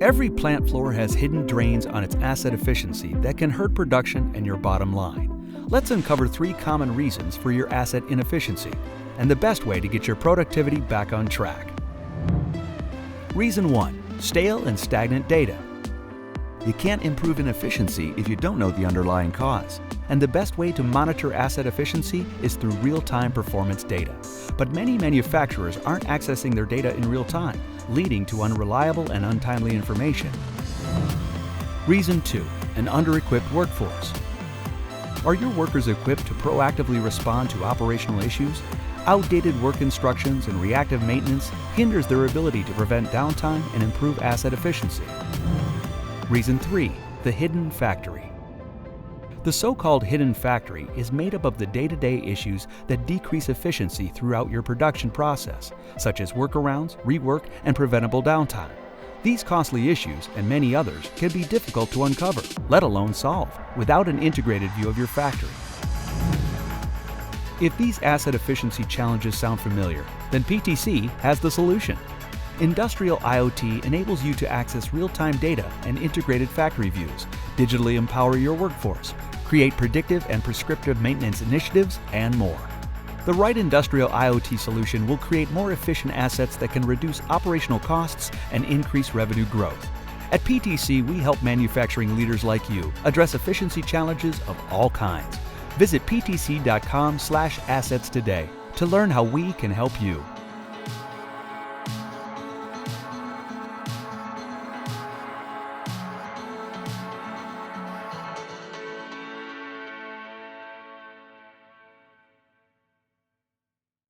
Every plant floor has hidden drains on its asset efficiency that can hurt production and your bottom line. Let's uncover 3 common reasons for your asset inefficiency and the best way to get your productivity back on track. Reason 1. Stale and stagnant data. You can't improve inefficiency if you don't know the underlying cause. And the best way to monitor asset efficiency is through real-time performance data. But many manufacturers aren't accessing their data in real time, leading to unreliable and untimely information. Reason 2. An under-equipped workforce. Are your workers equipped to proactively respond to operational issues? Outdated work instructions and reactive maintenance hinders their ability to prevent downtime and improve asset efficiency. Reason 3. The hidden factory. The so-called hidden factory is made up of the day-to-day issues that decrease efficiency throughout your production process, such as workarounds, rework, and preventable downtime. These costly issues, and many others, can be difficult to uncover, let alone solve, without an integrated view of your factory. If these asset efficiency challenges sound familiar, then PTC has the solution. Industrial IoT enables you to access real-time data and integrated factory views, digitally empower your workforce, create predictive and prescriptive maintenance initiatives, and more. The right industrial IoT solution will create more efficient assets that can reduce operational costs and increase revenue growth. At PTC, we help manufacturing leaders like you address efficiency challenges of all kinds. Visit ptc.com/assets today to learn how we can help you.